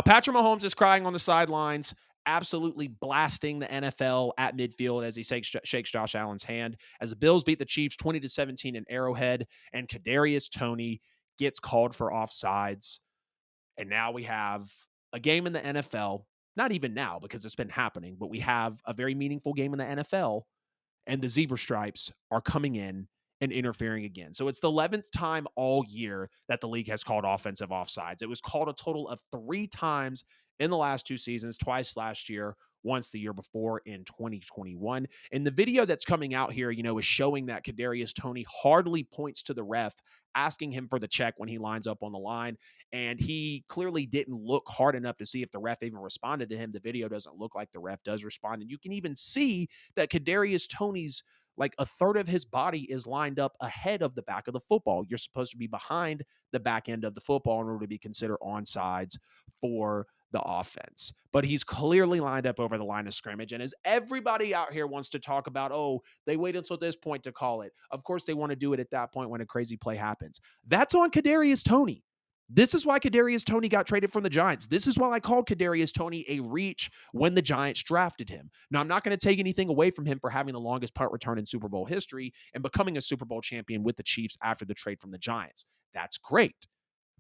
Patrick Mahomes is crying on the sidelines, absolutely blasting the NFL at midfield as he shakes Josh Allen's hand. As the Bills beat the Chiefs 20-17 in Arrowhead, and Kadarius Toney gets called for offsides. And now we have a game in the NFL. Not even now because it's been happening, but we have a very meaningful game in the NFL, and the zebra stripes are coming in and interfering again. So it's the 11th time all year that the league has called offensive offsides. It was called a total of 3 times in the last 2 seasons, twice last year, once the year before in 2021. And the video that's coming out here, is showing that Kadarius Toney hardly points to the ref, asking him for the check when he lines up on the line. And he clearly didn't look hard enough to see if the ref even responded to him. The video doesn't look like the ref does respond. And you can even see that Kadarius Toney's like a third of his body is lined up ahead of the back of the football. You're supposed to be behind the back end of the football in order to be considered onside for the offense. But he's clearly lined up over the line of scrimmage. And as everybody out here wants to talk about, oh, they wait until this point to call it. Of course, they want to do it at that point when a crazy play happens. That's on Kadarius Toney. This is why Kadarius Toney got traded from the Giants. This is why I called Kadarius Toney a reach when the Giants drafted him. Now, I'm not going to take anything away from him for having the longest punt return in Super Bowl history and becoming a Super Bowl champion with the Chiefs after the trade from the Giants. That's great.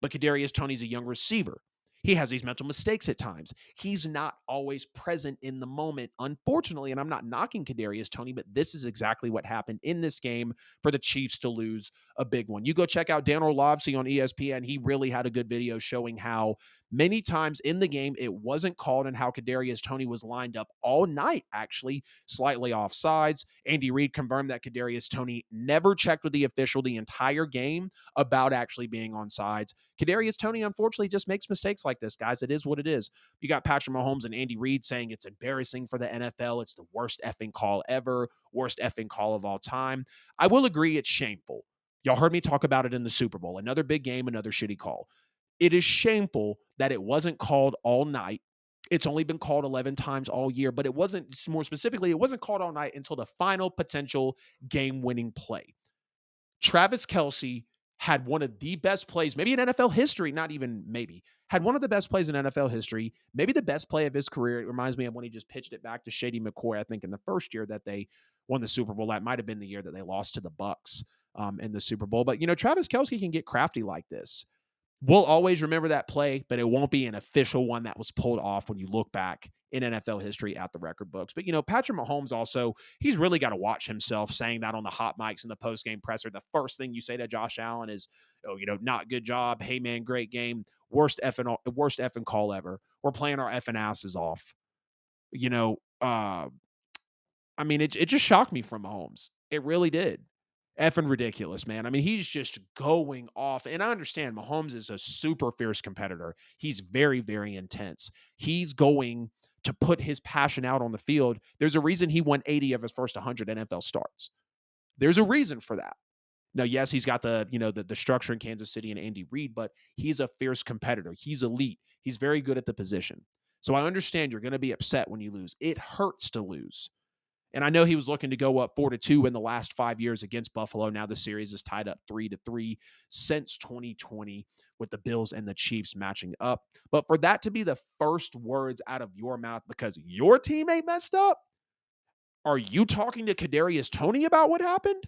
But Kadarius Toney's a young receiver. He has these mental mistakes at times. He's not always present in the moment, unfortunately. And I'm not knocking Kadarius Toney, but this is exactly what happened in this game for the Chiefs to lose a big one. You go check out Dan Orlovsky on ESPN. He really had a good video showing how many times in the game it wasn't called and how Kadarius Toney was lined up all night, actually slightly offsides. Andy Reid confirmed that Kadarius Toney never checked with the official the entire game about actually being on sides. Kadarius Toney, unfortunately, just makes mistakes like this, guys. It is what it is. You got Patrick Mahomes and Andy Reid saying it's embarrassing for the NFL. It's the worst effing call ever, worst effing call of all time. I will agree it's shameful. Y'all heard me talk about it in the Super Bowl. Another big game, another shitty call. It is shameful that it wasn't called all night. It's only been called 11 times all year, but it wasn't, more specifically, it wasn't called all night until the final potential game-winning play. Travis Kelce had one of the best plays, maybe in NFL history, not even maybe, had one of the best plays in NFL history, maybe the best play of his career. It reminds me of when he just pitched it back to Shady McCoy, I think in the first year that they won the Super Bowl. That might have been the year that they lost to the Bucks in the Super Bowl. But, Travis Kelce can get crafty like this. We'll always remember that play, but it won't be an official one that was pulled off when you look back in NFL history at the record books. But, Patrick Mahomes also, he's really got to watch himself saying that on the hot mics in the post-game presser. The first thing you say to Josh Allen is, oh, not good job. Hey, man, great game. Worst effing call ever. We're playing our effing asses off. You know, uh, I mean, it just shocked me from Mahomes. It really did. Effing ridiculous, man. I mean, he's just going off. And I understand Mahomes is a super fierce competitor. He's very, very intense. He's going to put his passion out on the field. There's a reason he won 80 of his first 100 NFL starts. There's a reason for that. Now, yes, he's got the structure in Kansas City and Andy Reid, but he's a fierce competitor. He's elite. He's very good at the position. So I understand you're going to be upset when you lose. It hurts to lose. And I know he was looking to go up 4-2 in the last 5 years against Buffalo. Now the series is tied up 3-3 since 2020 with the Bills and the Chiefs matching up. But for that to be the first words out of your mouth because your teammate messed up, are you talking to Kadarius Toney about what happened?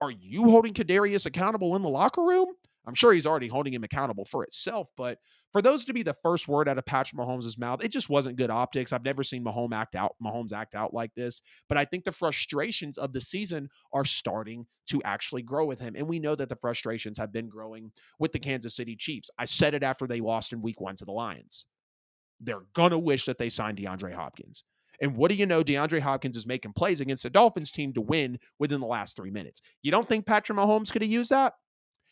Are you holding Kadarius accountable in the locker room? I'm sure he's already holding him accountable for itself, but for those to be the first word out of Patrick Mahomes' mouth, it just wasn't good optics. I've never seen Mahomes act out like this, but I think the frustrations of the season are starting to actually grow with him. And we know that the frustrations have been growing with the Kansas City Chiefs. I said it after they lost in week 1 to the Lions. They're going to wish that they signed DeAndre Hopkins. And what do you know? DeAndre Hopkins is making plays against the Dolphins team to win within the last 3 minutes. You don't think Patrick Mahomes could have used that?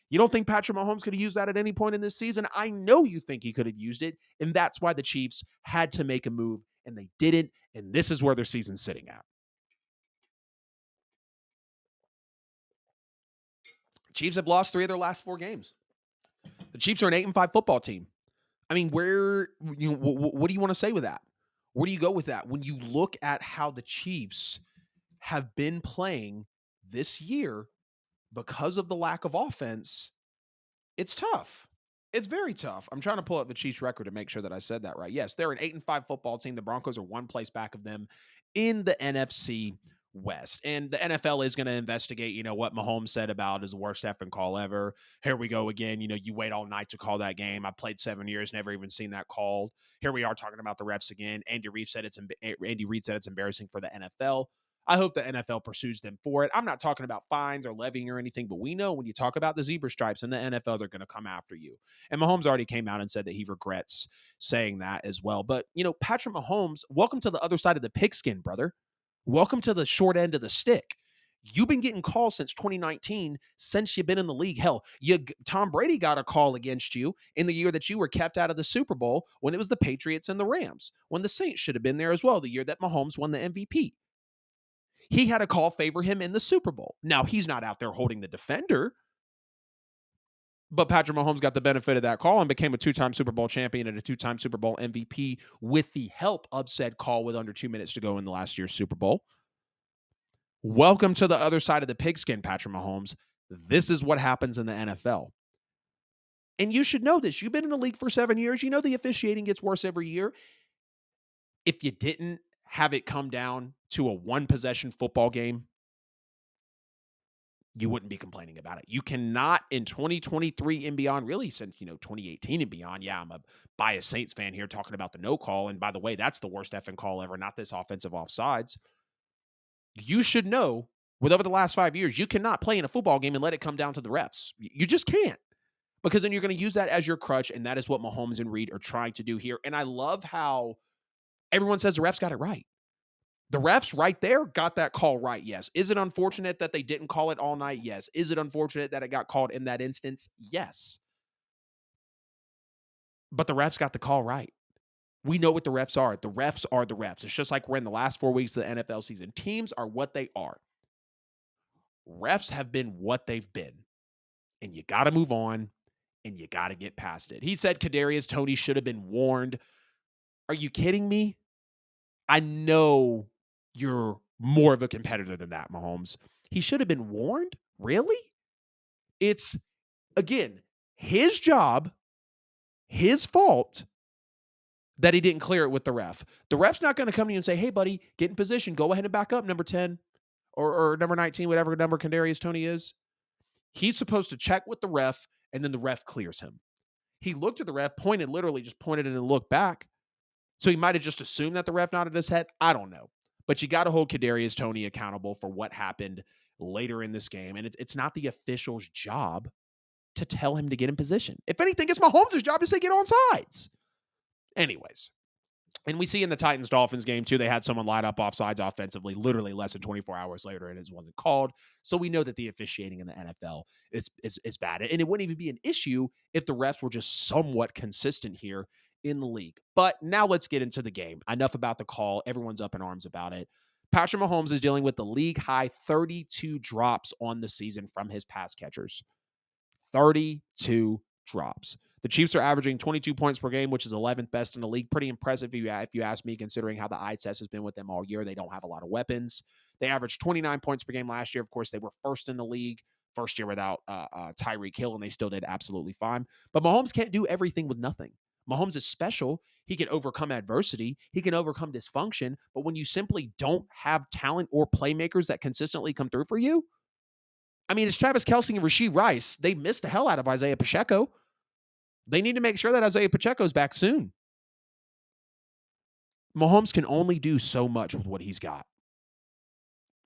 You don't think Patrick Mahomes could have used that at any point in this season? I know you think he could have used it. And that's why the Chiefs had to make a move and they didn't. And this is where their season's sitting at. Chiefs have lost 3 of their last 4 games. The Chiefs are an 8-5 football team. I mean, what do you want to say with that? Where do you go with that? When you look at how the Chiefs have been playing this year because of the lack of offense, it's tough. It's very tough. I'm trying to pull up the Chiefs record to make sure that I said that right. Yes, they're an 8-5 football team. The Broncos are one place back of them in the NFC West. And the NFL is going to investigate, what Mahomes said about his worst effing call ever. Here we go again. You wait all night to call that game. I played 7 years, never even seen that called. Here we are talking about the refs again. Andy Reid said it's embarrassing for the NFL. I hope the NFL pursues them for it. I'm not talking about fines or levying or anything, but we know when you talk about the zebra stripes in the NFL, they're going to come after you. And Mahomes already came out and said that he regrets saying that as well. But, Patrick Mahomes, welcome to the other side of the pigskin, brother. Welcome to the short end of the stick. You've been getting calls since 2019, since you've been in the league. Hell, Tom Brady got a call against you in the year that you were kept out of the Super Bowl when it was the Patriots and the Rams, when the Saints should have been there as well, the year that Mahomes won the MVP. He had a call favor him in the Super Bowl. Now, he's not out there holding the defender, but Patrick Mahomes got the benefit of that call and became a two-time Super Bowl champion and a two-time Super Bowl MVP with the help of said call with under 2 minutes to go in the last year's Super Bowl. Welcome to the other side of the pigskin, Patrick Mahomes. This is what happens in the NFL. And you should know this. You've been in the league for 7 years. You know the officiating gets worse every year. If you didn't have it come down to a one-possession football game, you wouldn't be complaining about it. You cannot in 2023 and beyond, really since 2018 and beyond. Yeah, I'm a biased Saints fan here talking about the no call. And by the way, that's the worst effing call ever, not this offensive offsides. You should know with over the last 5 years, you cannot play in a football game and let it come down to the refs. You just can't. Because then you're going to use that as your crutch. And that is what Mahomes and Reid are trying to do here. And I love how everyone says the refs got it right. The refs right there got that call right, yes. Is it unfortunate that they didn't call it all night? Yes. Is it unfortunate that it got called in that instance? Yes. But the refs got the call right. We know what the refs are. The refs are the refs. It's just like we're in the last 4 weeks of the NFL season. Teams are what they are. Refs have been what they've been. And you got to move on and you got to get past it. He said Kadarius Toney should have been warned. Are you kidding me? I know you're more of a competitor than that, Mahomes. He should have been warned? Really? It's, again, his job, his fault that he didn't clear it with the ref. The ref's not going to come to you and say, hey, buddy, get in position. Go ahead and back up, number 10 or number 19, whatever number Kadarius Toney is. He's supposed to check with the ref, and then the ref clears him. He looked at the ref, literally just pointed and looked back. So he might have just assumed that the ref nodded his head. I don't know. But you got to hold Kadarius Toney accountable for what happened later in this game. And it's not the official's job to tell him to get in position. If anything, it's Mahomes' job to say get on sides. Anyways, and we see in the Titans-Dolphins game, too, they had someone light up offsides offensively literally less than 24 hours later, and it wasn't called. So we know that the officiating in the NFL is bad. And it wouldn't even be an issue if the refs were just somewhat consistent here in the league. But now let's get into the game. Enough about the call. Everyone's up in arms about it. Patrick Mahomes is dealing with the league-high 32 drops on the season from his pass catchers. 32 drops. The Chiefs are averaging 22 points per game, which is 11th best in the league. Pretty impressive if you ask me, considering how the eye test has been with them all year. They don't have a lot of weapons. They averaged 29 points per game last year. Of course, they were first in the league, first year without Tyreek Hill, and they still did absolutely fine. But Mahomes can't do everything with nothing. Mahomes is special. He can overcome adversity. He can overcome dysfunction. But when you simply don't have talent or playmakers that consistently come through for you, I mean, it's Travis Kelce and Rashee Rice. They missed the hell out of Isaiah Pacheco. They need to make sure that Isaiah Pacheco's back soon. Mahomes can only do so much with what he's got.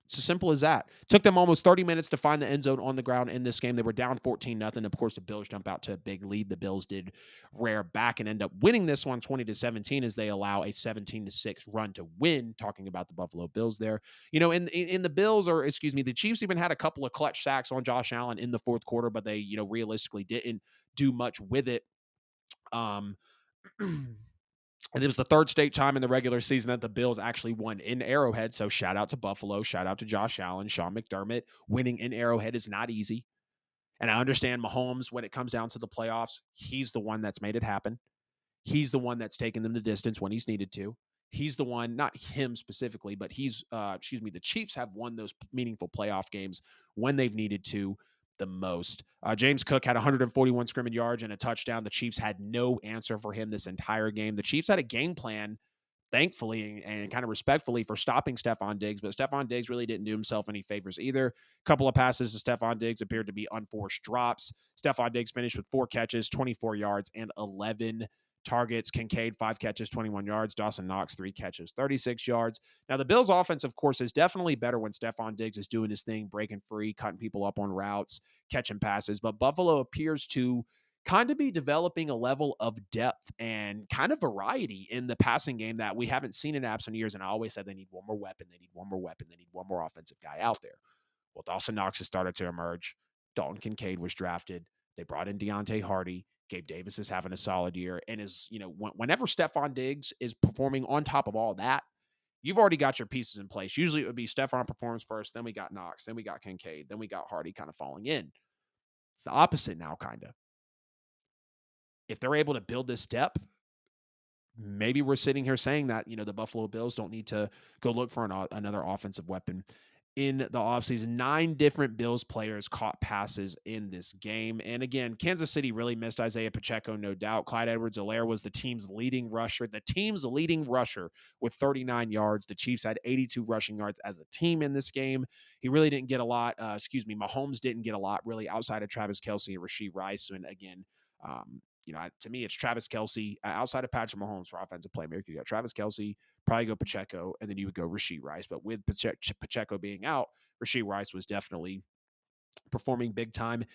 It's as simple as that. Took them almost 30 minutes to find the end zone on the ground in this game. They were down 14-0. Of course, the Bills jump out to a big lead. The Bills did rear back and end up winning this one 20-17 as they allow a 17-6 run to win. Talking about the Buffalo Bills there. In the Bills, or excuse me, the Chiefs even had a couple of clutch sacks on Josh Allen in the fourth quarter, but they, realistically didn't do much with it. And it was the third straight time in the regular season that the Bills actually won in Arrowhead. So shout out to Buffalo. Shout out to Josh Allen, Sean McDermott. Winning in Arrowhead is not easy. And I understand Mahomes, when it comes down to the playoffs, he's the one that's made it happen. He's the one that's taken them the distance when he's needed to. He's the one, not him specifically, but the Chiefs have won those meaningful playoff games when they've needed to. the most. James Cook had 141 scrimmage yards and a touchdown. The Chiefs had no answer for him this entire game. The Chiefs had a game plan, thankfully and kind of respectfully, for stopping Stephon Diggs, but Stephon Diggs really didn't do himself any favors either. A couple of passes to Stephon Diggs appeared to be unforced drops. Stephon Diggs finished with 4 catches, 24 yards, and 11 targets. Kincaid, 5 catches, 21 yards. Dawson Knox, 3 catches, 36 yards. Now, the Bills' offense, of course, is definitely better when Stephon Diggs is doing his thing, breaking free, cutting people up on routes, catching passes. But Buffalo appears to kind of be developing a level of depth and kind of variety in the passing game that we haven't seen in Apps in years. And I always said they need one more weapon. They need one more weapon. They need one more offensive guy out there. Well, Dawson Knox has started to emerge. Dalton Kincaid was drafted. They brought in Deontay Hardy. Gabe Davis is having a solid year. And is, whenever Stephon Diggs is performing on top of all that, you've already got your pieces in place. Usually it would be Stephon performs first, then we got Knox, then we got Kincaid, then we got Hardy kind of falling in. It's the opposite now, kind of. If they're able to build this depth, maybe we're sitting here saying that, the Buffalo Bills don't need to go look for another offensive weapon in the offseason. 9 different Bills players caught passes in this game. And again, Kansas City really missed Isaiah Pacheco, no doubt. Clyde Edwards-Helaire was the team's leading rusher. With 39 yards. The Chiefs had 82 rushing yards as a team in this game. He really didn't get a lot. Mahomes didn't get a lot really outside of Travis Kelce and Rashee Rice. And again, to me, it's Travis Kelce outside of Patrick Mahomes for offensive playmakers. You got Travis Kelce, probably go Pacheco, and then you would go Rashee Rice. But with Pacheco being out, Rashee Rice was definitely performing big time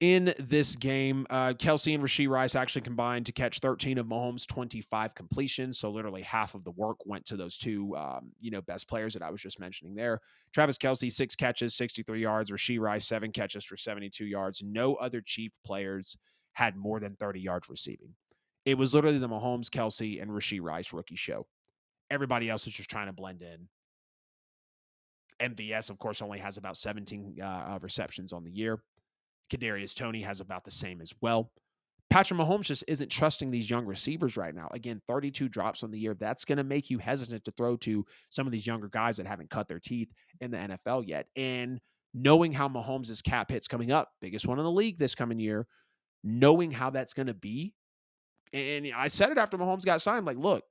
in this game. Kelce and Rashee Rice actually combined to catch 13 of Mahomes' 25 completions. So literally half of the work went to those two, best players that I was just mentioning there. Travis Kelce, 6 catches, 63 yards. Rashee Rice, 7 catches for 72 yards. No other Chief players had more than 30 yards receiving. It was literally the Mahomes, Kelce, and Rashee Rice rookie show. Everybody else was just trying to blend in. MVS, of course, only has about 17 receptions on the year. Kadarius Toney has about the same as well. Patrick Mahomes just isn't trusting these young receivers right now. Again, 32 drops on the year. That's going to make you hesitant to throw to some of these younger guys that haven't cut their teeth in the NFL yet. And knowing how Mahomes' cap hit's coming up, biggest one in the league this coming year, knowing how that's going to be. And I said it after Mahomes got signed, like, look,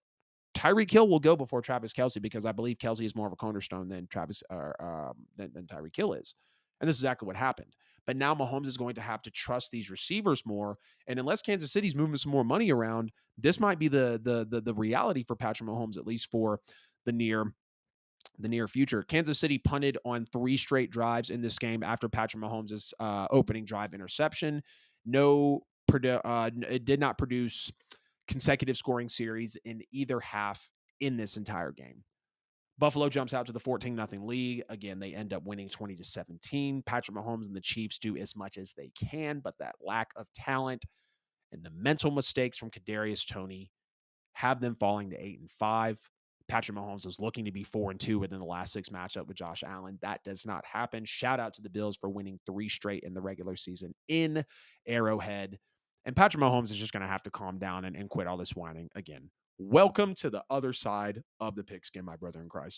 Tyreek Hill will go before Travis Kelce because I believe Kelce is more of a cornerstone than than Tyreek Hill is. And this is exactly what happened. But now Mahomes is going to have to trust these receivers more. And unless Kansas City's moving some more money around, this might be the reality for Patrick Mahomes, at least for the near future. Kansas City punted on 3 straight drives in this game after Patrick Mahomes' opening drive interception. It did not produce consecutive scoring series in either half in this entire game. Buffalo jumps out to the 14-0 lead. Again, they end up winning 20-17. Patrick Mahomes and the Chiefs do as much as they can, but that lack of talent and the mental mistakes from Kadarius Toney have them falling to 8-5. Patrick Mahomes is looking to be 4-2 within the last 6 matchup with Josh Allen. That does not happen. Shout out to the Bills for winning 3 straight in the regular season in Arrowhead. And Patrick Mahomes is just going to have to calm down and quit all this whining again. Welcome to the other side of the pigskin, my brother in Christ.